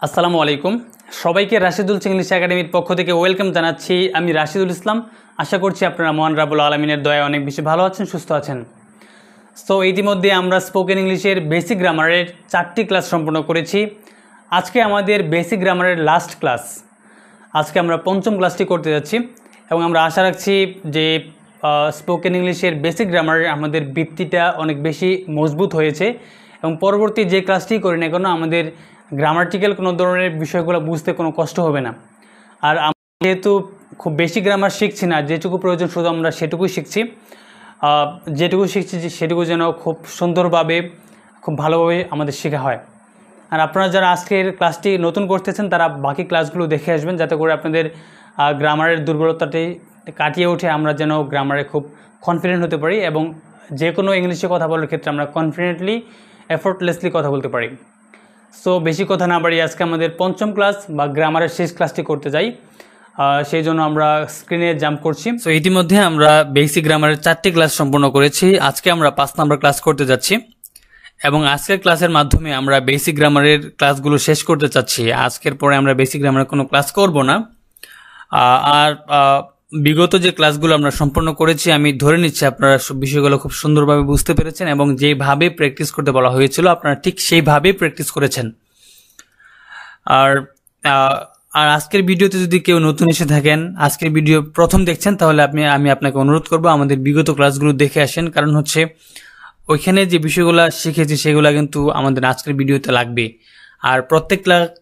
আসসালামু আলাইকুম সবাইকে রাশিদুল ইংলিশ একাডেমির পক্ষ থেকে ওয়েলকাম জানাচ্ছি। আমি রাশিদুল ইসলাম। আশা করছি আপনারা মহান রাব্বুল আলামিনের দয়ায় অনেক বেশি ভালো আছেন, সুস্থ আছেন। সো ইতিমধ্যে আমরা স্পোকেন ইংলিশের বেসিক গ্রামারের 4টি ক্লাস সম্পন্ন করেছি। আজকে আমাদের বেসিক গ্রামারের লাস্ট ক্লাস। আজকে আমরা 5ম ক্লাসটি করতে যাচ্ছি এবং আমরা আশা রাখছি যে স্পোকেন ইংলিশের বেসিক গ্রামারের আমাদের ভিত্তিটা অনেক বেশি মজবুত হয়েছে এবং পরবর্তী যে ক্লাসটি করি না কেন আমাদের গ্রামাটিক্যাল কোনো ধরনের বিষয়গুলো বুঝতে কোনো কষ্ট হবে না। আর আমরা যেহেতু খুব বেশি গ্রামার শিখছি না, যেটুকু প্রয়োজন শুধু আমরা সেটুকুই শিখছি। যেটুকু শিখছি সেটুকু যেন খুব সুন্দরভাবে খুব ভালোভাবে আমাদের শেখা হয়। আর আপনারা যারা আজকের ক্লাসটি নতুন করতেছেন তারা বাকি ক্লাসগুলো দেখে আসবেন, যাতে করে আপনাদের গ্রামারের দুর্বলতাটি কাটিয়ে উঠে আমরা যেন গ্রামারে খুব কনফিডেন্ট হতে পারি এবং যে কোনো ইংলিশে কথা বলার ক্ষেত্রে আমরা কনফিডেন্টলি এফোর্টলেসলি কথা বলতে পারি। সো বেশি কথা না বাড়িয়ে আজকে আমাদের 5ম ক্লাস বা গ্রামারের শেষ ক্লাসটি করতে যাই। সেই জন্য আমরা স্ক্রিনে জাম্প করছি। সো ইতিমধ্যে আমরা বেসিক গ্রামারের 4টি ক্লাস সম্পন্ন করেছি। আজকে আমরা 5 নম্বর ক্লাস করতে যাচ্ছি এবং আজকের ক্লাসের মাধ্যমে আমরা বেসিক গ্রামারের ক্লাসগুলো শেষ করতে চাচ্ছি। আজকের পরে আমরা বেসিক গ্রামারের কোনো ক্লাস করব না। আর বিগত যে ক্লাসগুলো আমরা সম্পন্ন করেছি আমি ধরে নিচ্ছি আপনারা সব বিষয়গুলো খুব সুন্দরভাবে বুঝতে পেরেছেন এবং যেভাবে প্র্যাকটিস করতে বলা হয়েছিল আপনারা ঠিক সেইভাবেই প্র্যাকটিস করেছেন। আর আজকের ভিডিওতে যদি কেউ নতুন এসে থাকেন, আজকের ভিডিও প্রথম দেখছেন, তাহলে আমি আপনাকে অনুরোধ করব আমাদের বিগত ক্লাসগুলো দেখে আসেন। কারণ হচ্ছে ওইখানে যে বিষয়গুলো শিখেছি সেগুলো কিন্তু আমাদের আজকের ভিডিওতে লাগবে। আর প্রত্যেক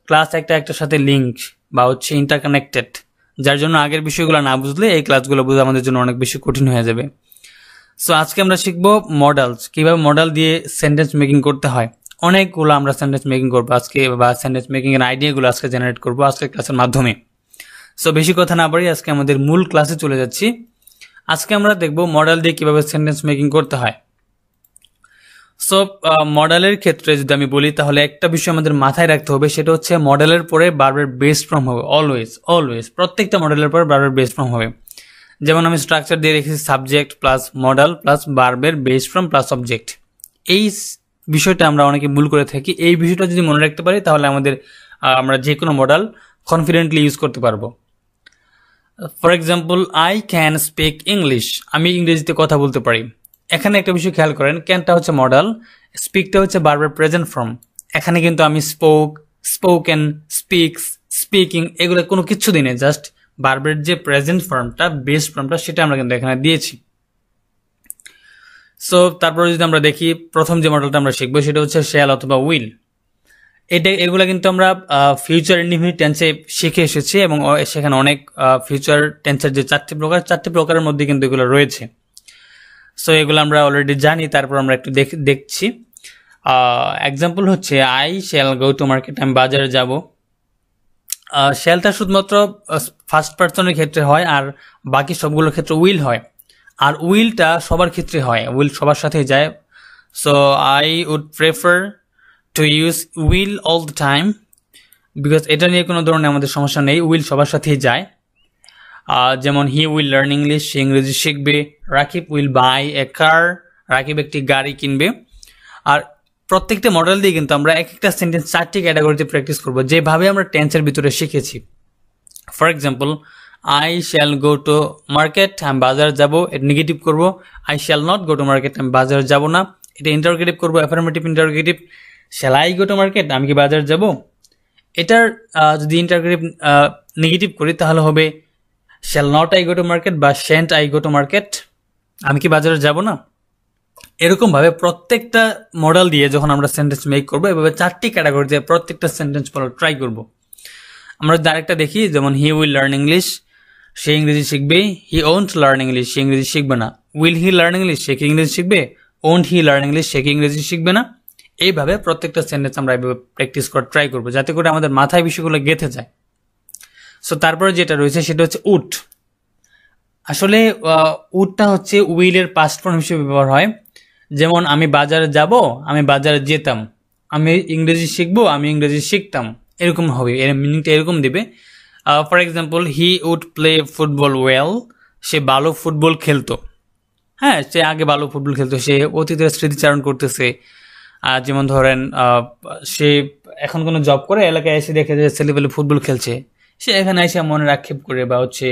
ক্লাস একটার সাথে লিঙ্ক বা হচ্ছে ইন্টারকানেক্টেড, যার জন্য আগের বিষয়গুলো না বুঝলে এই ক্লাসগুলো বুঝে আমাদের জন্য অনেক বেশি কঠিন হয়ে যাবে। সো আজকে আমরা শিখবো মডেলস, কিভাবে মডেল দিয়ে সেন্টেন্স মেকিং করতে হয়। অনেকগুলো আমরা সেন্টেন্স মেকিং করবো আজকে, বা সেন্টেন্স মেকিং এর আইডিয়াগুলো আজকে জেনারেট করবো আজকের ক্লাসের মাধ্যমে। সো বেশি কথা না বাড়ি আজকে আমাদের মূল ক্লাসে চলে যাচ্ছি। আজকে আমরা দেখবো মডেল দিয়ে কিভাবে সেন্টেন্স মেকিং করতে হয়। সো মডেলের ক্ষেত্রে যদি আমি বলি তাহলে একটা বিষয় আমাদের মাথায় রাখতে হবে, সেটা হচ্ছে মডেলের পরে বারবার বেস ফর্ম হবে। অলওয়েজ প্রত্যেকটা মডেলের পরে বারবার বেস ফর্ম হবে। যেমন আমি স্ট্রাকচার দিয়ে রেখেছি সাবজেক্ট প্লাস মডেল প্লাস বার্বের বেস ফর্ম প্লাস অবজেক্ট। এই বিষয়টা আমরা অনেকে ভুল করে থাকি। এই বিষয়টা যদি মনে রাখতে পারি তাহলে আমরা যে কোনো মডেল কনফিডেন্টলি ইউজ করতে পারবো। For example, I can speak English, আমি ইংরেজিতে কথা বলতে পারি। এখানে একটা বিষয় খেয়াল করেন, ক্যানটা হচ্ছে মডেল, স্পিকটা হচ্ছে বারবার প্রেজেন্ট ফর্ম। এখানে কিন্তু আমি স্পোক, স্পোকেন, স্পিক্স, স্পিকিং এগুলো কোনো কিছু দিই না, জাস্ট বারবার যে প্রেজেন্ট ফর্মটা, বেস ফর্মটা, সেটা আমরা কিন্তু এখানে দিয়েছি। সো তারপরে যদি আমরা দেখি প্রথম যে মডেলটা আমরা শিখবো সেটা হচ্ছে শ্যাল অথবা উইল। এগুলা কিন্তু আমরা ফিউচার ইনডিফিনিট টেন্সে শিখে এসেছি এবং সেখানে অনেক ফিউচার টেন্সের যে 4টি প্রকারের মধ্যে কিন্তু এগুলো রয়েছে। সো এগুলো আমরা অলরেডি জানি, তারপর আমরা একটু দেখছি। এক্সাম্পল হচ্ছে I shall go to market, আমি বাজারে যাব। শ্যালটা শুধুমাত্র ফার্স্ট পার্সনের ক্ষেত্রে হয় আর বাকি সবগুলোর ক্ষেত্রে উইল হয়। আর উইলটা সবার ক্ষেত্রে হয়, উইল সবার সাথেই যায়। So I would prefer to use will all the time, because এটা নিয়ে কোনো ধরনের আমাদের সমস্যা নেই, উইল সবার সাথেই যায়। যেমন হি উইল লার্ন ইংলিশ, সে ইংরেজি শিখবে। রাকিব উইল বাই এ কার, রাকিব একটি গাড়ি কিনবে। আর প্রত্যেকটা মডেল দিয়ে কিন্তু আমরা একটা সেন্টেন্স 4টি ক্যাটাগরিতে প্র্যাকটিস করবো, যেভাবে আমরা টেন্সের ভিতরে শিখেছি। For example, I shall go to market, আমি বাজার যাব, এটা নেগেটিভ করবো। I shall not go to market, আমি বাজার যাব না, এটা ইন্টারোগেটিভ করবো, affirmative interrogative. Shall I go to market, আমি কি বাজার যাব। এটার যদি ইন্টারোগেটিভ নেগেটিভ করি তাহলে হবে shall not I go to market বা shan't I go to market, আমি কি বাজারে যাব না। এরকম ভাবে প্রত্যেকটা মডেল দিয়ে যখন আমরা সেন্টেন্স মেক করবো, এভাবে 4টি ক্যাটাগরি দিয়ে প্রত্যেকটা সেন্টেন্স বলার ট্রাই করবো। আমরা যদি আরেকটা দেখি, যেমন হি উইল লার্ন ইংলিশ, সে ইংরেজি শিখবে। হি ওন্ট লার্ন ইংলিশ, সে ইংরেজি শিখবে না। উইল হি লার্ন ইংলিশ, সে কি ইংরেজি শিখবে। ওন্ট হি লার্ন ইংলিশ, সে কি ইংরেজি শিখবে না। এইভাবে প্রত্যেকটা সেন্টেন্স আমরা এইভাবে প্র্যাকটিস করার ট্রাই করবো, যাতে করে আমাদের মাথায় বিষয়গুলো গেঁথে যায়। সো তারপরে যেটা রয়েছে সেটা হচ্ছে উড। আসলে উডটা হচ্ছে উইলের পাস্ট ফর্ম হিসেবে ব্যবহার হয়। যেমন আমি বাজারে যাব, আমি বাজারে যেতাম। আমি ইংরেজি শিখবো, আমি ইংরেজি শিখতাম। এরকম হবে, এর মিনিংটা এরকম দিবে। For example, he would play football well, সে ভালো ফুটবল খেলতো। হ্যাঁ, সে আগে ভালো ফুটবল খেলতো, সে অতীতের স্মৃতিচারণ করতেছে। যেমন ধরেন সে এখন কোনো জব করে, এলাকায় এসে দেখে যে ছেলেপেলে ফুটবল খেলছে, সে এখানে এসে মনের আক্ষেপ করে বা হচ্ছে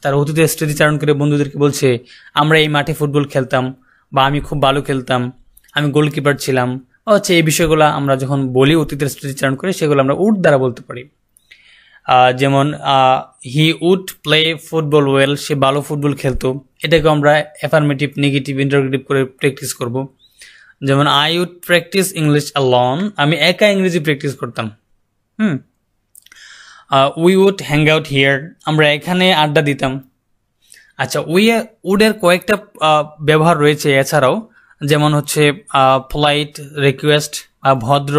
তার অতীতের স্মৃতিচারণ করে বন্ধুদেরকে বলছে আমরা এই মাঠে ফুটবল খেলতাম, বা আমি খুব ভালো খেলতাম, আমি গোলকিপার ছিলাম, বা হচ্ছে এই বিষয়গুলো আমরা যখন বলি অতীতের স্মৃতিচারণ করে, সেগুলো আমরা উড দ্বারা বলতে পারি। যেমন he would play football well, সে ভালো ফুটবল খেলতো, এটাকে আমরা অ্যাফার্মেটিভ, নেগেটিভ, ইন্টারোগেটিভ করে প্র্যাকটিস করব। যেমন I would practice English alone, আমি একা ইংরেজি প্র্যাকটিস করতাম। We would hang out here, আমরা এখানে আড্ডা দিতাম। আচ্ছা, উডের কয়েকটা ব্যবহার রয়েছে এছাড়াও, যেমন হচ্ছে পোলাইট রিকোয়েস্ট, ভদ্র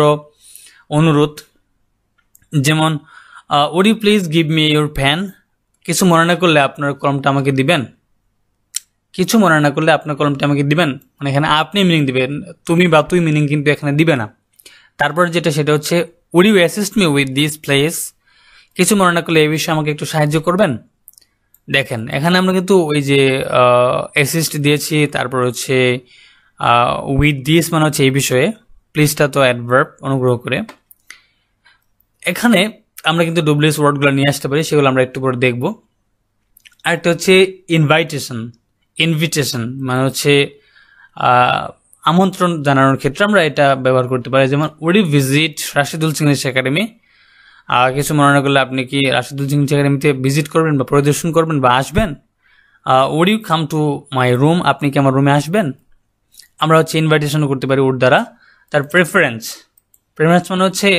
অনুরোধ। যেমন would you please give me your pen, কিছু মনে না করলে আপনার কলমটা আমাকে দিবেন, কিছু মনে না করলে আপনার কলমটা আমাকে দিবেন, মানে এখানে আপনি মিনিং দিবেন, তুমি বা তুই মিনিং কিন্তু এখানে দিবে না। তারপর যেটা সেটা হচ্ছে would you assist me with this place, কিছু মনে না করলে এই বিষয়ে আমাকে একটু সাহায্য করবেন। দেখেন এখানে আমরা কিন্তু ওই যে অ্যাসিস্ট দিয়েছি, তারপর হচ্ছে উইথ দিস মানে হচ্ছে এই বিষয়ে, প্লিজটা তো অ্যাডভার্ব, অনুগ্রহ করে। এখানে আমরা কিন্তু ডব্লিউএস ওয়ার্ডগুলো নিয়ে আসতে পারি, সেগুলো আমরা একটু পরে দেখব। আরেকটা হচ্ছে ইনভিটেশন মানে হচ্ছে আমন্ত্রণ জানানোর ক্ষেত্রে আমরা এটা ব্যবহার করতে পারি। যেমন would you visit Rashidul English Academy, কিছু মনে না করলে আপনি কি রাশিদুল ইংলিশ একাডেমিতে ভিজিট করবেন বা পরিদর্শন করবেন বা আসবেন। Would you come to my room, আপনি কি আমার রুমে আসবেন। আমরা হচ্ছে ইনভাইটেশনও করতে পারি উড দ্বারা। তার প্রেফারেন্স মানে হচ্ছে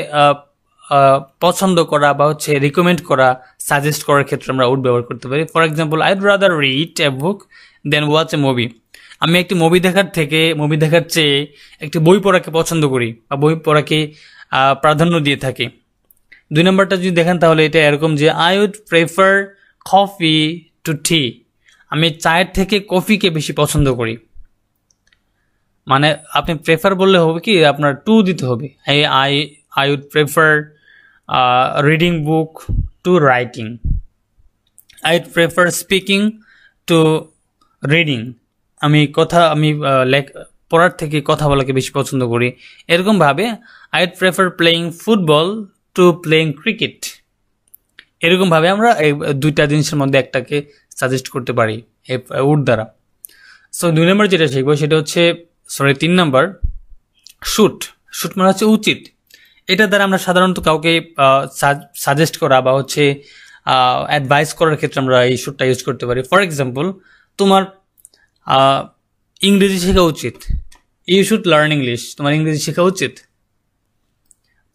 পছন্দ করা বা হচ্ছে রিকমেন্ড করা, সাজেস্ট করার ক্ষেত্রে আমরা উড ব্যবহার করতে পারি। For example, I'd rather read a book than watch a movie, আমি একটি মুভি দেখার চেয়ে একটি বই পড়াকে পছন্দ করি বা বই পড়াকে প্রাধান্য দিয়ে থাকি। 2 নম্বরটা যদি দেখেন তাহলে এটা এরকম যে I would prefer coffee to tea, আমি চায়ের থেকে কফিকে বেশি পছন্দ করি। মানে আপনি প্রেফার বললে হবে কি, আপনার টু দিতে হবে। I would prefer reading book to writing, I would prefer speaking to reading, আমি পড়ার থেকে কথা বলাকে বেশি পছন্দ করি। এরকমভাবে I would prefer playing football to playing cricket, এরকমভাবে আমরা এই দুইটা জিনিসের মধ্যে একটাকে সাজেস্ট করতে পারি উড দ্বারা। সো 2 নম্বর যেটা শিখবো সেটা হচ্ছে 3 নম্বর শুট মানে হচ্ছে উচিত। এটা দ্বারা আমরা সাধারণত কাউকে সাজেস্ট করা বা হচ্ছে অ্যাডভাইস করার ক্ষেত্রে আমরা এই শুটটা ইউজ করতে পারি। ফর এক্সাম্পল, তোমার ইংরেজি শেখা উচিত, ইউ শুড লার্ন ইংলিশ, তোমার ইংরেজি শেখা উচিত।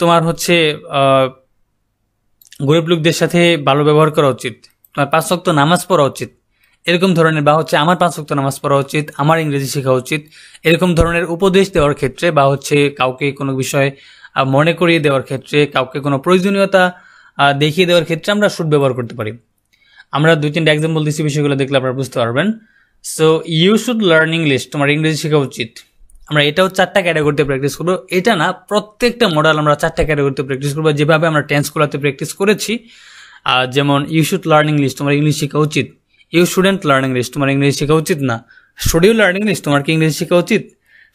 তোমার হচ্ছে গরিব লোকদের সাথে ভালো ব্যবহার করা উচিত, তোমার 5 ওয়াক্ত নামাজ পড়া উচিত, এরকম ধরনের, বা হচ্ছে আমার 5 ওয়াক্ত নামাজ পড়া উচিত, আমার ইংরেজি শেখা উচিত, এরকম ধরনের উপদেশ দেওয়ার ক্ষেত্রে বা হচ্ছে কাউকে কোনো বিষয় মনে করিয়ে দেওয়ার ক্ষেত্রে, কাউকে কোনো প্রয়োজনীয়তা দেখিয়ে দেওয়ার ক্ষেত্রে আমরা শুড ব্যবহার করতে পারি। আমরা 2-3টা এক্সাম্পল দিচ্ছি, বিষয়গুলো দেখলে আপনারা বুঝতে পারবেন। So you should learn English, তোমার ইংরেজি শেখা উচিত। আমরা এটাও 4টা ক্যাটাগরিতে প্র্যাকটিস করবো। এটা না, প্রত্যেকটা মডেল আমরা 4টা ক্যাটাগরিতে প্র্যাকটিস করবো, যেভাবে আমরা টেন্সগুলোতে প্র্যাকটিস করেছি। যেমন ইউ শুড লার্ন ইংলিশ, তোমার ইংলিশ শেখা উচিত। ইউ শুডেন্ট লার্ন ইংলিশ, তোমার ইংলিশ শেখা উচিত না। শুড ইউ লার্ন ইংলিশ, তোমার কি ইংলিশ শেখা উচিত।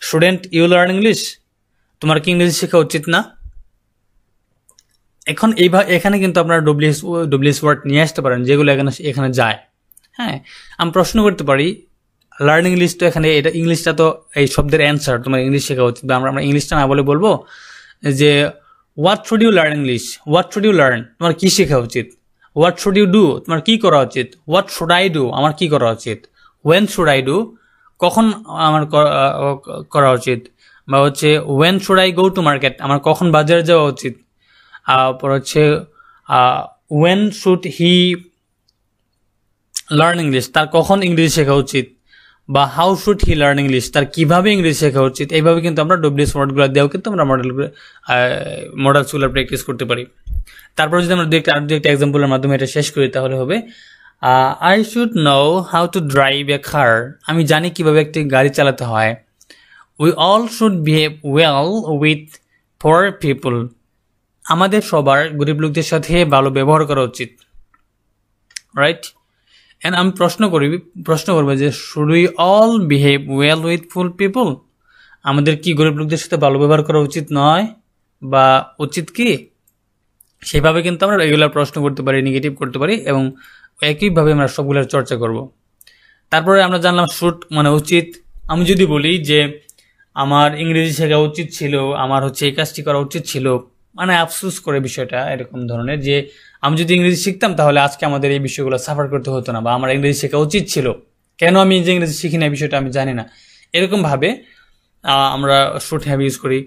শুডেন্ট ইউ লার্ন ইংলিশ, তোমার কি ইংলিশ শেখা উচিত না। এখন এখানে কিন্তু আপনারা ডব্লিউএস ওয়ার্ড নিয়ে আসতে পারেন, যেগুলো এখানে যায়। হ্যাঁ, আমি প্রশ্ন করতে পারি, লার্ন ইংলিশ তো এখানে, এটা ইংলিশটা তো এই শব্দের অ্যান্সার, তোমার ইংলিশ শেখা উচিত। আমরা ইংলিশটা না বলে বলবো যে what should you learn English, what should you learn, তোমার কি শেখা উচিত। হোয়াট শুড ইউ ডু, তোমার কি করা উচিত। হোয়াট শুড আই ডু, আমার কি করা উচিত। ওয়েন শুড আই ডু, কখন আমার করা উচিত। বা হচ্ছে when should I go to market, আমার কখন বাজারে যাওয়া উচিত। পর হচ্ছে when should he learn English, তার কখন ইংরেজি শেখা উচিত। বা how should he learn English, তার কিভাবে ইংরেজি শেখা উচিত। এইভাবে কিন্তু আমরা ডব্লিউএস ওয়ার্ডগুলো দিয়েও কিন্তু আমরা মডেলসগুলো প্র্যাকটিস করতে পারি। তারপর যদি আমরা আর দু একটা এক্সাম্পলের মাধ্যমে এটা শেষ করি তাহলে হবে I should know how to drive a car, আমি জানি কিভাবে একটি গাড়ি চালাতে হয়। We all should behave well with poor people, আমাদের সবার গরিব লোকদের সাথে ভালো ব্যবহার করা উচিত। রাইট। এন্ড আমি প্রশ্ন করবো যে should we all behave well with full people, আমাদের কি গরিব লোকদের সাথে ভালো ব্যবহার করা উচিত নয় বা উচিত কি, সেভাবে কিন্তু আমরা রেগুলার প্রশ্ন করতে পারি, নেগেটিভ করতে পারি এবং একইভাবে আমরা সবগুলোর চর্চা করব। তারপরে আমরা জানলাম শুড মানে উচিত। আমি যদি বলি যে আমার ইংরেজি শেখা উচিত ছিল, আমার হচ্ছে এই কাজটি করা উচিত ছিল, মানে আফসোস করে বিষয়টা এরকম ধরনের যে আমি যদি ইংরেজি শিখতাম তাহলে আজকে আমাদের এই বিষয়গুলো সাফার করতে হতো না, বা আমার ইংরেজি শেখা উচিত ছিল, কেন আমি যে ইংরেজি শিখি না বিষয়টা আমি জানি না, এরকমভাবে আমরা শুড হ্যাভ ইউজ করি।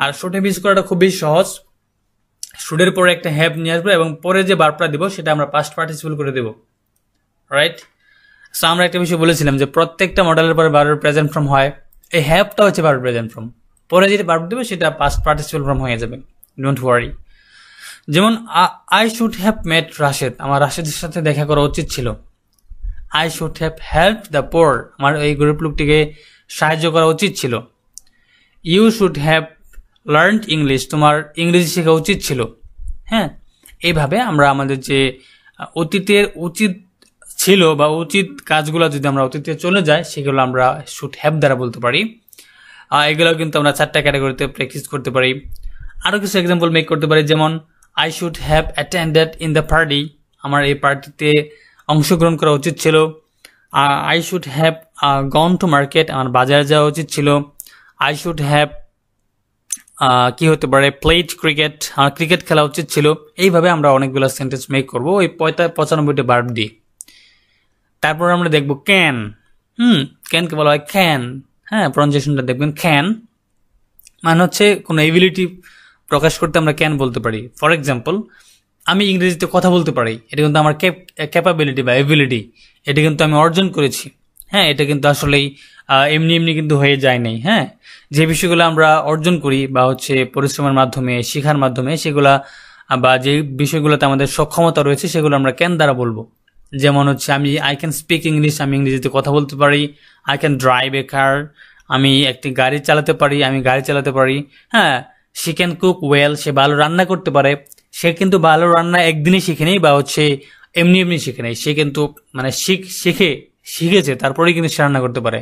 আর শুড হ্যাভ ইউজ করাটা খুবই সহজ। শুডের পরে একটা হ্যাভ নিয়ে আসবো এবং পরে যে ভার্বটা দিব সেটা আমরা পাস্ট পার্টিসিপল করে দেব, রাইট। সো আমরা একটা বিষয় বলেছিলাম যে প্রত্যেকটা মডেলের পরে ভার্বের প্রেজেন্ট ফর্ম হয়, এই হ্যাভটা হচ্ছে ভার্ব প্রেজেন্ট ফর্ম, পরে যেটা ভার্ব দেবে সেটা পাস্ট পার্টিসিপল ফর্ম হয়ে যাবে, ডোন্ট ওয়ারি। যেমন I should have met Rashed, আমার রাশেদের সাথে দেখা করা উচিত ছিল। I should have help the poor, আমার এই গরিব লোকটিকে সাহায্য করা উচিত ছিল। You should have learned English, তোমার ইংরেজি শেখা উচিত ছিল। হ্যাঁ, এইভাবে আমরা আমাদের যে অতীতের উচিত ছিল বা উচিত কাজগুলো যদি আমরা অতীতে চলে যাই সেগুলো আমরা শুড হ্যাভ দ্বারা বলতে পারি। এগুলো কিন্তু আমরা 4টা ক্যাটাগরিতে প্র্যাকটিস করতে পারি। আরও কিছু এক্সাম্পল মেক করতে পারি, যেমন I should have attended in the party, আমার এই পার্টিতে অংশগ্রহণ করা উচিত ছিল। I should have gone to market, আমার বাজারে যাওয়া উচিত ছিল। আই শুড হ্যাভ কি হতে পারে প্লেড ক্রিকেট, আমার ক্রিকেট খেলা উচিত ছিল। এইভাবে আমরা অনেকগুলো সেন্টেন্স মেক করবো ওই 95টা ভার্ব দিয়ে। তারপর আমরা দেখব ক্যান। ক্যানকে বলা হয় ক্যান। হ্যাঁ, প্রনাউন্সিয়েশনটা দেখবেন ক্যান মানে হচ্ছে কোনো এবিলিটি প্রকাশ করতে আমরা ক্যান বলতে পারি। ফর এক্সাম্পল, আমি ইংরেজিতে কথা বলতে পারি, এটা কিন্তু আমার ক্যাপাবিলিটি বা এবিলিটি, এটা কিন্তু আমি অর্জন করেছি। হ্যাঁ, এটা কিন্তু আসলেই এমনি এমনি কিন্তু হয়ে যায় নাই। হ্যাঁ, যে বিষয়গুলো আমরা অর্জন করি বা হচ্ছে পরিশ্রমের মাধ্যমে, শেখার মাধ্যমে, সেগুলা বা যে বিষয়গুলোতে আমাদের সক্ষমতা রয়েছে সেগুলো আমরা ক্যান দ্বারা বলবো। যেমন হচ্ছে আই ক্যান স্পিক ইংলিশ, আমি ইংরেজিতে কথা বলতে পারি। I can drive a car, আমি একটি গাড়ি চালাতে পারি, আমি গাড়ি চালাতে পারি। হ্যাঁ, শি ক্যান কুক ওয়েল, সে ভালো রান্না করতে পারে। সে কিন্তু ভালো রান্না একদিনই শিখে নেই বা হচ্ছে এমনি এমনি শিখে নেই, সে কিন্তু মানে শিখেছে তারপরেই কিন্তু সে রান্না করতে পারে।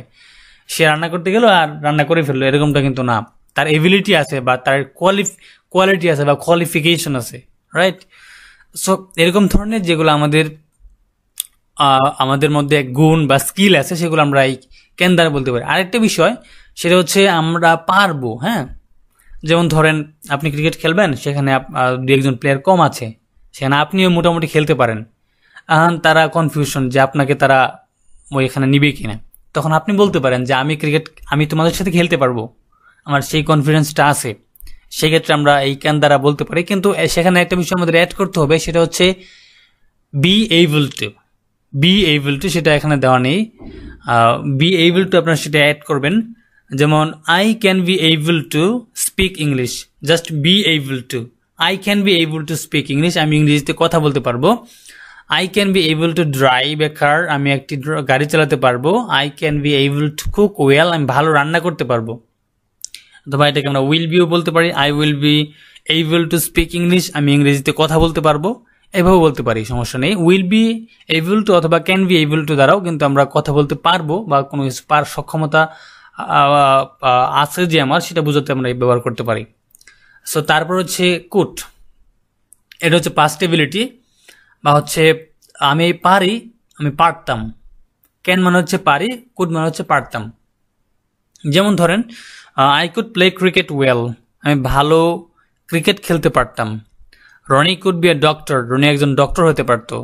সে রান্না করতে গেল আর রান্না করে ফেললো, এরকমটা কিন্তু না। তার এবিলিটি আছে বা তার কোয়ালিটি আছে বা কোয়ালিফিকেশন আছে, রাইট। সো এরকম ধরনের যেগুলো আমাদের মধ্যে গুণ বা স্কিল আছে সেগুলো আমরা এই ক্যান দ্বারা বলতে পারি। আরেকটা বিষয় সেটা হচ্ছে আমরা পারবো। হ্যাঁ, যেমন ধরেন আপনি ক্রিকেট খেলবেন, সেখানে 2-1 প্লেয়ার কম আছে, সেখানে আপনিও মোটামুটি খেলতে পারেন। তারা কনফিউশন যে আপনাকে তারা এখানে নিবে কিনা, তখন আপনি বলতে পারেন যে আমি তোমাদের সাথে খেলতে পারবো, আমার সেই কনফিডেন্সটা আছে। সেক্ষেত্রে আমরা এই ক্যান দ্বারা বলতে পারি। কিন্তু সেখানে একটা বিষয় আমাদের অ্যাড করতে হবে, সেটা হচ্ছে বি এইবল টু, সেটা এখানে দেওয়া নেই। বি এইবল টু আপনারা সেটা অ্যাড করবেন। যেমন I can be able to speak English, just be able to. I can be able to speak English, আমি ইংরেজিতে কথা বলতে পারবো। I can be able to drive a car, আমি একটি গাড়ি চালাতে পারবো। I can be able to cook well, আমি ভালো রান্না করতে পারবো। অথবা এটাকে আমরা উইল বিও বলতে পারি। I will be able to speak English, আমি ইংরেজিতে কথা বলতে পারবো। এভাবে বলতে পারি, সমস্যা নেই। উইল বি এইবল টু অথবা ক্যান বি এইবল টু দ্বারাও কিন্তু আমরা কথা বলতে পারবো বা কোনো কিছু সক্ষমতা আছে যে আমার, সেটা বোঝাতে আমরা ব্যবহার করতে পারি। সো তারপর হচ্ছে কুড, এটা হচ্ছে পাস্ট এবিলিটি বা হচ্ছে আমি পারি, আমি পারতাম। ক্যান মানে হচ্ছে পারি, কুড মানে হচ্ছে পারতাম। যেমন ধরেন I could play cricket well, আমি ভালো ক্রিকেট খেলতে পারতাম। Rony could be a doctor, Rony একজন ডক্টর হতে পারতো।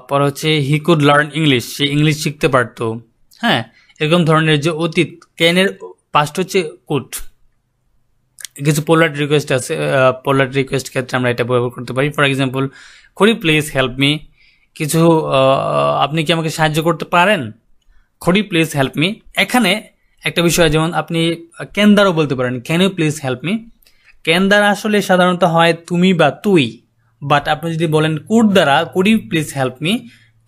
পর হচ্ছে হি কুড লার্ন ইংলিশ, সে ইংলিশ শিখতে পারতো। হ্যাঁ, এরকম ধরনের যে অতীত, ক্যানের পাস্ট হচ্ছে কুড। কিছু পোলার রিকোয়েস্ট আছে, পোলার রিকোয়েস্ট ক্ষেত্রে আমরা এটা ব্যবহার করতে পারি। For example, could you please help me, কিছু আপনি কি আমাকে সাহায্য করতে পারেন? Could you please help me. এখানে একটা বিষয়, যেমন আপনি ক্যান দ্বারাও বলতে পারেন can you please help me. Can দ্বারা আসলে সাধারণত হয় তুমি বা তুই, বাট আপনি যদি বলেন কুড দ্বারা could you please help me,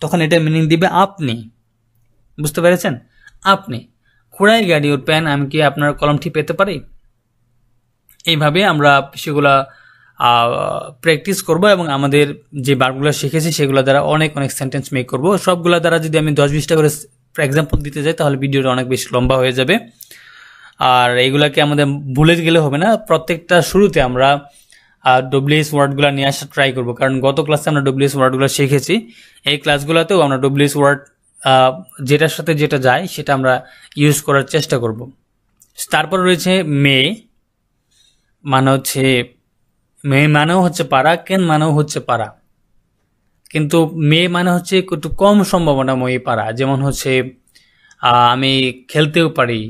তখন এটা মিনিং দিবে আপনি। বুঝতে পেরেছেন? আপনি। Could I get your pen, আমি কি আপনার কলমটি পেতে পারি? এইভাবে আমরা সেগুলা প্র্যাকটিস করব এবং আমাদের যে বারগুলো শিখেছি সেগুলো দ্বারা অনেক সেন্টেন্স মেক করব। সবগুলো দ্বারা যদি আমি 10-20টা করে এক্সাম্পল দিতে যাই তাহলে ভিডিওটা অনেক বেশি লম্বা হয়ে যাবে। আর এইগুলাকে আমাদের ভুলে গেলে হবে না, প্রত্যেকটা শুরুতে আমরা ডব্লিউএস ওয়ার্ডগুলো নিয়ে আসার ট্রাই করবো, কারণ গত ক্লাসে আমরা ডব্লিউএস ওয়ার্ডগুলো শিখেছি। এই ক্লাসগুলোতেও আমরা ডব্লিউএস ওয়ার্ড যেটার সাথে যেটা যায় সেটা আমরা ইউজ করার চেষ্টা করব। তারপর রয়েছে মে, মানে হচ্ছে মে মানেও হচ্ছে পারা, কেন মানেও হচ্ছে পারা, কিন্তু মে মানে হচ্ছে একটু কম সম্ভাবনাময়ী পারা। যেমন হচ্ছে আমি খেলতেও পারি,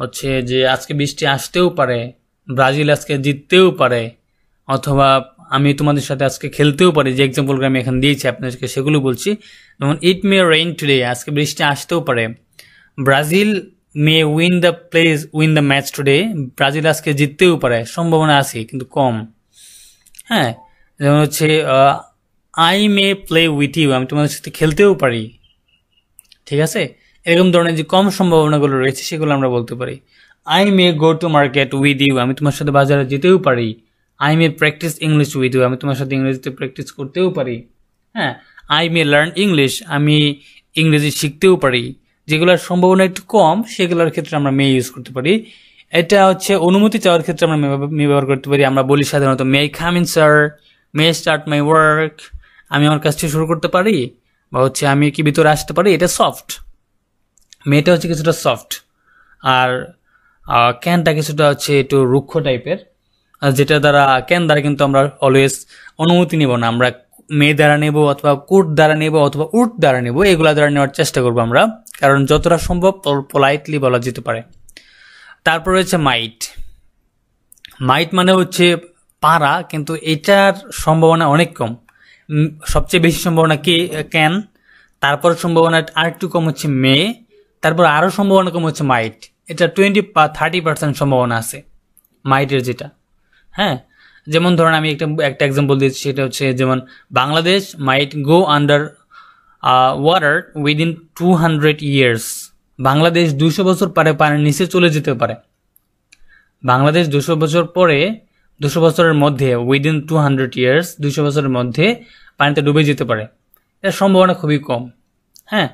হচ্ছে যে আজকে বৃষ্টি আসতেও পারে, ব্রাজিল আজকে জিততেও পারে, অথবা আমি তোমাদের সাথে আজকে খেলতেও পারি, যে এক্সাম্পলগুলো আমি এখানে দিয়েছি আপনাদেরকে সেগুলো বলছি। যেমন ইট মে রেইন টুডে, আজকে বৃষ্টি আসতেও পারে। Brazil May win the match today, Brazil আজকে জিততেও পারে, সম্ভাবনা আছে কিন্তু কম। হ্যাঁ, যেমন হচ্ছে I may play with you, আমি তোমাদের সাথে খেলতেও পারি। ঠিক আছে, এরকম ধরনের যে কম সম্ভাবনাগুলো রয়েছে সেগুলো আমরা বলতে পারি। I may go to market with you, আমি তোমার সাথে বাজারে যেতেও পারি। I may practise English with you, আমি তোমার সাথে ইংরেজিতে প্র্যাকটিস করতেও পারি। হ্যাঁ, আই মে লার্ন ইংলিশ, আমি ইংরেজি শিখতেও পারি। যেগুলোর সম্ভাবনা একটু কম সেগুলোর ক্ষেত্রে আমরা মে ইউজ করতে পারি। এটা হচ্ছে অনুমতি চাওয়ার ক্ষেত্রে আমরা মে ব্যবহার করতে পারি। আমরা বলি সাধারণত may I come in sir, may start my work, আমি আমার কাজটি শুরু করতে পারি, বা হচ্ছে আমি কি ভিতরে আসতে পারি। এটা সফট, মেয়েটা হচ্ছে কিছুটা সফট, আর ক্যানটা কিছুটা হচ্ছে একটু রুক্ষ টাইপের, যেটা দ্বারা ক্যান দ্বারা কিন্তু আমরা অলওয়েজ অনুমতি নেব না, আমরা মে দ্বারা নেব অথবা কুট দ্বারা নেব অথবা উট দ্বারা নেব, এগুলা দ্বারা নেওয়ার চেষ্টা করবো আমরা, কারণ যতটা সম্ভব পোলাইটলি বলা যেতে পারে। তারপর রয়েছে মাইট। মাইট মানে হচ্ছে পারা, কিন্তু এটার সম্ভাবনা অনেক কম। সবচেয়ে বেশি সম্ভাবনা কি ক্যান, তারপর সম্ভাবনা আরেকটু কম হচ্ছে মে, তারপর আরও সম্ভাবনা কম হচ্ছে মাইট। এটা 20-30% সম্ভাবনা আছে মাইটের যেটা। হ্যাঁ, যেমন ধরেন আমি একটা এক্সাম্পল দিচ্ছি, সেটা হচ্ছে যেমন Bangladesh might go under water within 200 years, Bangladesh 200 বছর পরে পানির নিচে চলে যেতে পারে। বাংলাদেশ 200 বছর পরে, 200 বছরের মধ্যে, উইদিন 200 years, 200 বছরের মধ্যে পানিতে ডুবে যেতে পারে। এর সম্ভাবনা খুবই কম। হ্যাঁ,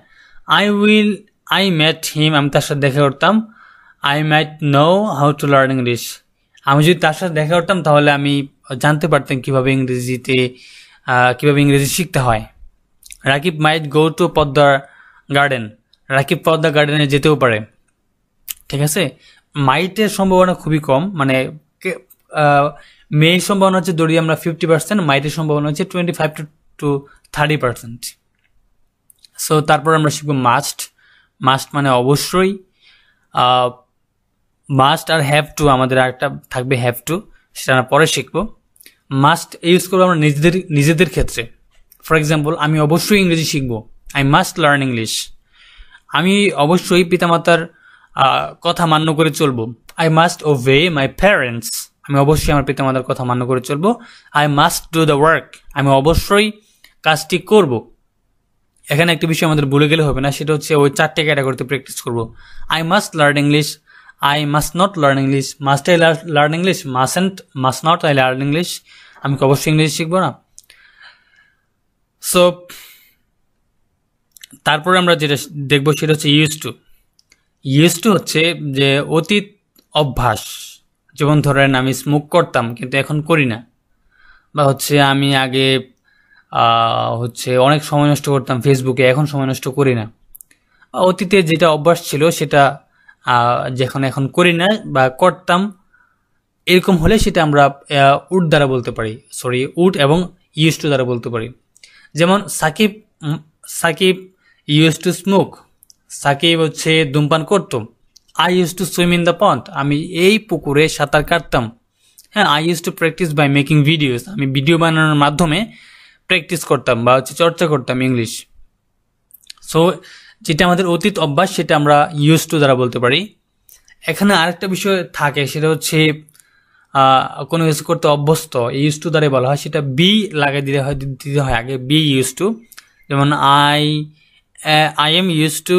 আই মেট হিম, আমি তার সাথে দেখা করতাম। I might no how two learn English, আমি যদি তার সাথে দেখা করতাম তাহলে আমি জানতে পারতাম কিভাবে ইংরেজি শিখতে হয়। Rakib might go to Padma garden, Rakib Padma গার্ডেনে যেতেও পারে। ঠিক আছে, মাইটের সম্ভাবনা খুবই কম, মানে মেয়ের সম্ভাবনা হচ্ছে ধরি আমরা 50%, মাইটের সম্ভাবনা হচ্ছে 25-30%। সো তারপর আমরা শিখবো মাস্ট। মাস্ট মানে অবশ্যই। মাস্ট আর হ্যাভ টু, আমাদের আরেকটা থাকবে হ্যাভ টু, সেটা আমরা পরে শিখবো। মাস্ট ইউজ করবো আমরা নিজেদের ক্ষেত্রে। ফর এক্সাম্পল, আমি অবশ্যই ইংরেজি শিখবো, আই মাস্ট লার্ন ইংলিশ। আমি অবশ্যই পিতামাতার কথা মান্য করে চলবো, আই মাস্ট ওবে মাই প্যারেন্টস, আমি অবশ্যই আমার পিতামাতার কথা মান্য করে চলবো। I must do the work, আমি অবশ্যই কাজটি করব। এখানে একটা বিষয় আমাদের ভুলে গেলে হবে না, সেটা হচ্ছে ওই 4টে ক্যাটাগরিতে প্র্যাকটিস করবো। I must learn English, I must not learn English, must I learn English, must not I learn English, আমি কি অবশ্যই ইংলিশ শিখবো না। সো তারপরে আমরা যেটা দেখবো সেটা হচ্ছে ইউজ টু হচ্ছে যে অতীত অভ্যাস। যেমন ধরেন আমি স্মোক করতাম কিন্তু এখন করি না, বা হচ্ছে আমি আগে হচ্ছে অনেক সময় নষ্ট করতাম ফেসবুকে, এখন সময় নষ্ট করি না। অতীতে যেটা অভ্যাস ছিল সেটা এখন করি না বা করতাম, এরকম হলে সেটা আমরা উড দ্বারা বলতে পারি, উড এবং ইউজ টু দ্বারা বলতে পারি। যেমন Sakib use to smoke, Sakib হচ্ছে ধূমপান করতো। I use to swim in the pond, আমি এই পুকুরে সাঁতার কাটতাম। হ্যাঁ, I use to practise by making videos, আমি ভিডিও বানানোর মাধ্যমে প্র্যাকটিস করতাম বা হচ্ছে চর্চা করতাম ইংলিশ। সো যেটা আমাদের অতীত অভ্যাস সেটা আমরা ইউজ টু দ্বারা বলতে পারি। এখানে আরেকটা বিষয় থাকে, সেটা হচ্ছে কোনো কিছু করতে অভ্যস্ত, ইউজ টু দ্বারাই বলা হয়, সেটা বি লাগিয়ে দিতে হয় আগে, বি ইউজ টু। যেমন I am use to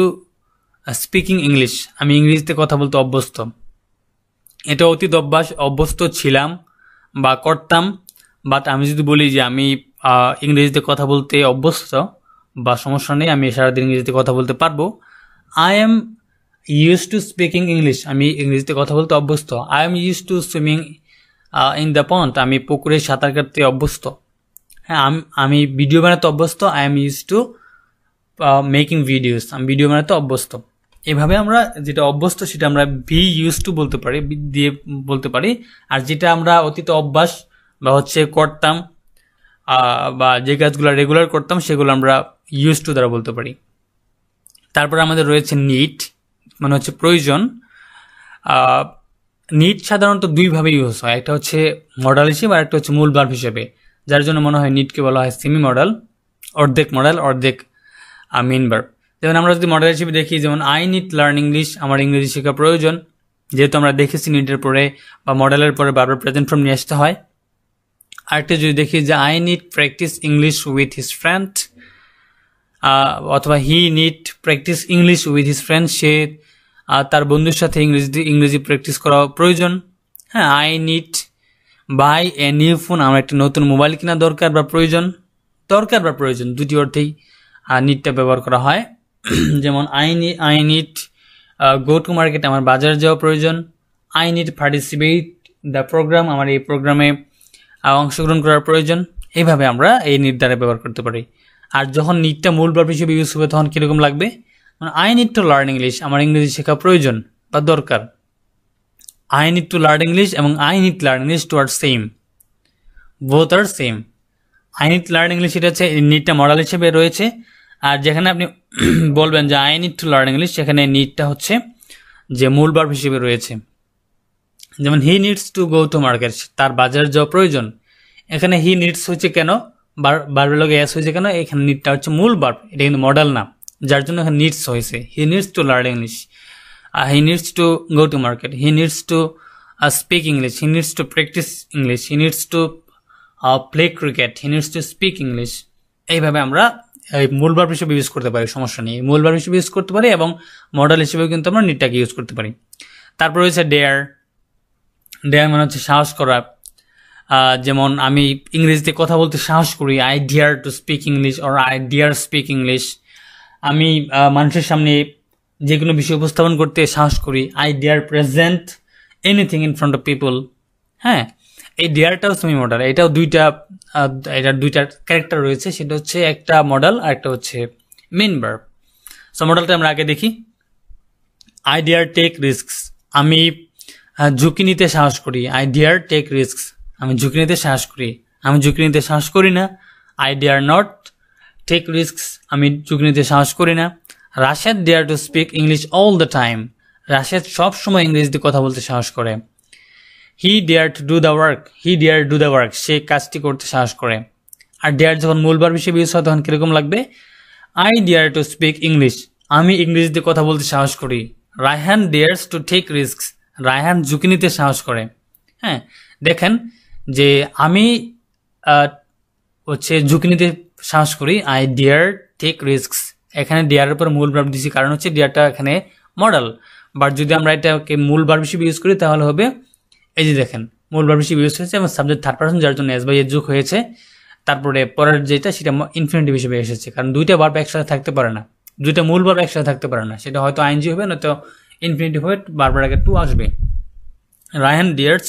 speaking English, আমি ইংরেজিতে কথা বলতে অভ্যস্ত। এটা অতীত অভ্যস্ত ছিলাম বা করতাম। বাট আমি যদি বলি যে আমি ইংরেজিতে কথা বলতে অভ্যস্ত বা সমস্যা নেই, আমি সারাদিন ইংরেজিতে কথা বলতে পারবো, I am use to speaking English, আমি ইংরেজিতে কথা বলতে অভ্যস্ত। I am use to swimming in the pond, আমি পুকুরে সাঁতার কাটতে অভ্যস্ত। হ্যাঁ, আমি ভিডিও বানাতে অভ্যস্ত। I am use to making videos, আমি ভিডিও বানাতে অভ্যস্ত। এভাবে আমরা যেটা অভ্যস্ত সেটা আমরা বি ইউজ টু বলতে পারি, দিয়ে বলতে পারি। আর যেটা আমরা অতীতে অভ্যাস বা হচ্ছে করতাম বা যে কাজগুলো রেগুলার করতাম সেগুলো আমরা ইউজ টু দ্বারা বলতে পারি। তারপর আমাদের রয়েছে নিড, মানে হচ্ছে প্রয়োজন। নিড সাধারণত দুইভাবে ইউজ হয়, একটা হচ্ছে মডাল হিসেবে আর একটা হচ্ছে মূল ভার্ব হিসেবে, যার জন্য মনে হয় নিডকে বলা হয় সেমি মডাল, অর্ধেক মডাল অর্ধেক মেইন ভার্ব। যেমন আমরা যদি মডেল হিসেবে দেখি, যেমন আই নিড লার্ন ইংলিশ, আমার ইংরেজি শেখা প্রয়োজন, যেহেতু আমরা দেখেছি নিডের পরে বা মডেলের পরে বারবার প্রেজেন্ট ফর্ম নিয়ে আসতে হয়। আরেকটা যদি দেখি যে I need practice English with his friend, অথবা he need practice English with his friend, সে তার বন্ধুর সাথে ইংরেজি প্র্যাকটিস করা প্রয়োজন। হ্যাঁ, I need buy a new phone, আমার একটা নতুন মোবাইল কেনা দরকার বা প্রয়োজন, দুটি অর্থেই নিডটা ব্যবহার করা হয়। যেমন I need go to market, আমার বাজারে যাওয়া প্রয়োজন। I need participate the programme, আমার এই প্রোগ্রামে অংশগ্রহণ করার প্রয়োজন। এইভাবে আমরা এই নিড দ্বারা ব্যবহার করতে পারি। আর যখন নিডটা মূল ভার্ব হিসেবে ইউজ হবে তখন কীরকম লাগবে? I need to learn English, আমার ইংরেজি শেখা প্রয়োজন বা দরকার। I need to learn English এবং I need learn English two are same, both are same. I need learn English এটা হচ্ছে নিডটা মডেল হিসেবে রয়েছে, আর যেখানে আপনি বলবেন যে I need to learn English, সেখানে নিডটা হচ্ছে যে মূল ভার্ব হিসেবে রয়েছে। যেমন হি needs to go to market, তার বাজারে যাওয়া প্রয়োজন। এখানে হি নিডস হচ্ছে কেন, ভার্বের লগে এস হয়েছে কেন? এখানে নিডটা হচ্ছে মূল ভার্ব, এটা কিন্তু মডেল না, যার জন্য এখানে নিডস হয়েছে। হি needs to learn English, he needs to go to market, he needs to speak English, he needs to practice English, he needs to play cricket, he needs to speak English. এইভাবে আমরা এই মূল verb হিসেবে use করতে পারি, সমস্যা নেই। মূল ভার্ব হিসেবে ইউজ করতে পারি এবং মডেল হিসেবেও কিন্তু আমরা নিডটাকে ইউজ করতে পারি। তারপর রয়েছে ডেয়ার। ডেয়ার মানে হচ্ছে সাহস করা। যেমন আমি ইংরেজিতে কথা বলতে সাহস করি, I dare to speak English or I dare speak English. আমি মানুষের সামনে যে কোনো বিষয় উপস্থাপন করতে সাহস করি, I dare present anything in front of people. হ্যাঁ, এই ডিয়ারটাও সেমি মডেল, এটার দুইটা ক্যারেক্টার রয়েছে, সেটা হচ্ছে একটা মডেল আর একটা হচ্ছে মেইন ভার্ব। সো মডেলটা আমরা আগে দেখি। আই ডিয়ার টেক রিস্কস, আমি ঝুঁকি নিতে সাহস করি, আই ডিয়ার টেক রিস্কস, আমি ঝুঁকি নিতে সাহস করি। আমি ঝুঁকি নিতে সাহস করি না, I dare not take risks, আমি ঝুঁকি নিতে সাহস করি না। Rashed dare to speak English all the time, রাশেদ সব সময় ইংরেজিতে কথা বলতে সাহস করে। He dare to do the work, he dare do the work, সে কাজটি করতে সাহস করে। আর ডিয়ার যখন মূল ভার্ব হিসেবে ইউজ হয় তখন কিরকম লাগবে? I dare to speak English, আমি ইংরেজিতে কথা বলতে সাহস করি। Raihan dares to take risks, Raihan ঝুঁকি নিতে সাহস করে। হ্যাঁ, দেখেন যে আমি হচ্ছে ঝুঁকি নিতে সাহস করি, আই ডিয়ার টেক রিস্কস। এখানে ডিয়ারের উপর মূল ভার্ব দিছি, কারণ হচ্ছে ডিয়ারটা এখানে মডেল। বাট যদি আমরা এটাকে মূল ভার্ব হিসেবে ইউজ করি তাহলে হবে, এই যে দেখেন মূল ভার্ব হিসেবে ইউজ হয়েছে এবং সাবজেক্ট থার্ড পারসন, যার জন্য এস বাই এর যোগ হয়েছে। তারপরে পরের যেটা সেটা ইনফিনিটিভ হিসেবে এসেছে, কারণ দুইটা ভার্ব একসাথে থাকতে পারে না, দুইটা মূল ভার্ব একসাথে থাকতে পারে না। সেটা হয়তো আইএনজি হবে, নয়তো ইনফিনিটিভ হবে, বারবার আগে টু আসবে। Raihan dares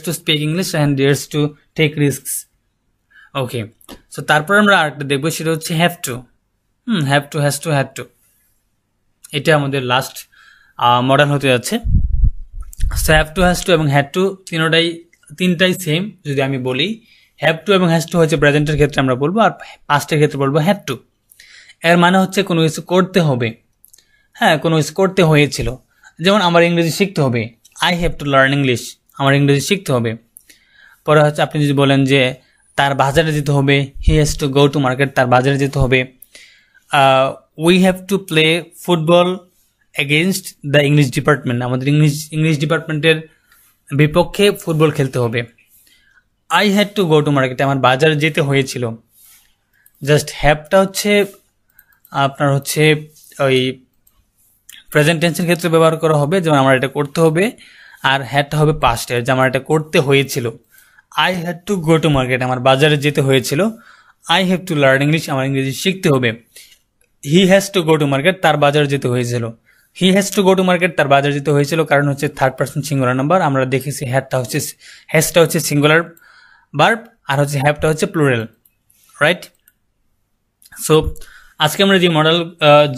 to speak English, Raihan dares to take risks. Okay, so তারপর আমরা আরেকটা দেখবো, সেটা হচ্ছে have to. Have to, has to, had to, এটা আমাদের লাস্ট মডেল হতে যাচ্ছে। So have to, has to এবং হ্যাড টু তিনটাই সেম। যদি আমি বলি হ্যাভ টু এবং হ্যাজ টু হচ্ছে প্রেজেন্টের ক্ষেত্রে আমরা বলবো, আর পাস্টের ক্ষেত্রে বলবো হ্যাড টু। এর মানে হচ্ছে কোনো কিছু করতে হবে। হ্যাঁ, কোনো কিছু করতে হয়েছিল। যেমন আমার ইংরেজি শিখতে হবে, I have to learn English, আমার ইংরেজি শিখতে হবে। পরে হচ্ছে আপনি যদি বলেন যে তার বাজারে যেতে হবে, he has to go to market, তার বাজারে যেতে হবে। We have to play football against the English department, আমাদের ইংলিশ ডিপার্টমেন্টের বিপক্ষে ফুটবল খেলতে হবে। I had to go to market, আমার বাজারে যেতে হয়েছিল। জাস্ট হ্যাভটা হচ্ছে আপনার হচ্ছে ওই প্রেজেন্ট টেন্সের ক্ষেত্রে ব্যবহার করা হবে, যেমন আমার এটা করতে হবে। আর হ্যাডটা হবে পাস্টের, যে আমার এটা করতে হয়েছিল। I had to go to market, আমার বাজারে যেতে হয়েছিল। I have to learn English, আমার ইংরেজি শিখতে হবে। He has to go to market, তার বাজারে যেতে হয়েছিল। He has to go to market, তার বাজার যেতে হয়েছিল, কারণ হচ্ছে থার্ড পার্সন সিঙ্গুলার নাম্বার। আমরা দেখেছি হ্যাজটা হচ্ছে সিঙ্গুলার ভার্ব, আর হচ্ছে হ্যাভটা হচ্ছে প্লুরাল, রাইট? সো আজকে আমরা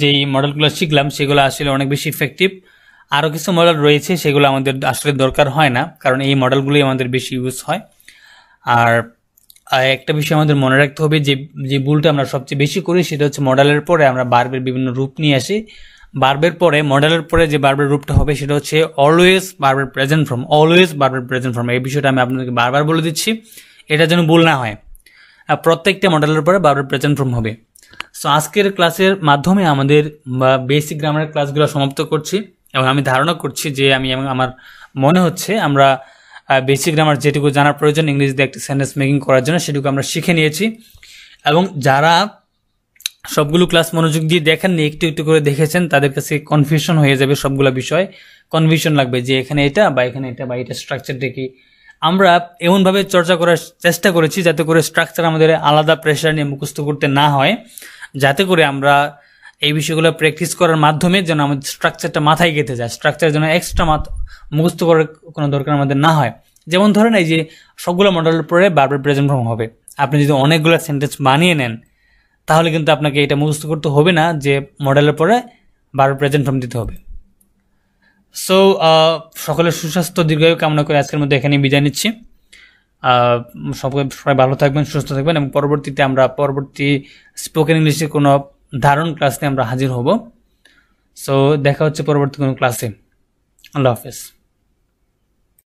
যেই মডেলগুলো শিখলাম সেগুলো আসলে অনেক বেশি ইফেক্টিভ। আরও কিছু মডেল রয়েছে, সেগুলো আমাদের আসলে দরকার হয় না, কারণ এই মডেলগুলোই আমাদের বেশি ইউজ হয়। আর একটা বিষয় আমাদের মনে রাখতে হবে, যে ভুলটা আমরা সবচেয়ে বেশি করি সেটা হচ্ছে মডেলের পরে আমরা বার্বের বিভিন্ন রূপ নিয়ে আসি। বার্বের পরে, মডেলের পরে যে বার্বের রূপটা হবে সেটা হচ্ছে অলওয়েজ বার্বের প্রেজেন্ট ফর্ম, অলওয়েজ বার্বের প্রেজেন্ট ফর্ম। এই বিষয়টা আমি আপনাদেরকে বারবার বলে দিচ্ছি, এটা যেন ভুল না হয়। প্রত্যেকটা মডেলের পরে বার্বের প্রেজেন্ট ফর্ম হবে। সো আজকের ক্লাসের মাধ্যমে আমাদের বেসিক গ্রামারের ক্লাসগুলো সমাপ্ত করছি, এবং আমি ধারণা করছি যে আমার মনে হচ্ছে আমরা বেসিক গ্রামার যেটুকু জানার প্রয়োজন ইংরেজিতে একটি সেন্টেন্স মেকিং করার জন্য সেটুকু আমরা শিখে নিয়েছি। এবং যারা সবগুলো ক্লাস মনোযোগ দিয়ে দেখেননি, একটু একটু করে দেখেছেন, তাদের কাছে কনফিউশন হয়ে যাবে, সবগুলো বিষয় কনফিউশন লাগবে যে এখানে এটা বা এখানে এটা বা এটা স্ট্রাকচারটা কি। আমরা এমনভাবে চর্চা করার চেষ্টা করেছি যাতে করে স্ট্রাকচার আমাদের আলাদা প্রেশার নিয়ে মুখস্থ করতে না হয়, যাতে করে আমরা এই বিষয়গুলো প্র্যাকটিস করার মাধ্যমে যেন আমাদের স্ট্রাকচারটা মাথায় গেঁথে যায়, স্ট্রাকচার যেন এক্সট্রা মুখস্থ করার কোনো দরকার আমাদের না হয়। যেমন ধরেন এই যে সবগুলো মডেলের পরে বারবার প্রেজেন্ট ফর্ম হবে, আপনি যদি অনেকগুলো সেন্টেন্স বানিয়ে নেন তাহলে কিন্তু আপনাকে এটা মুখস্থ করতে হবে না যে মডেলের পরে বারবার প্রেজেন্ট ফর্ম দিতে হবে। সো সকলের সুস্বাস্থ্য দীর্ঘায়ু কামনা করে আজকের মধ্যে এখানে বিদায় নিচ্ছি। সবাই ভালো থাকবেন, সুস্থ থাকবেন, এবং পরবর্তীতে আমরা পরবর্তী স্পোকেন ইংলিশের কোনো ধারণ ক্লাস নিয়ে আমরা হাজির হব। সো দেখা হচ্ছে পরবর্তী কোনো ক্লাসে। আল্লাহ হাফেজ।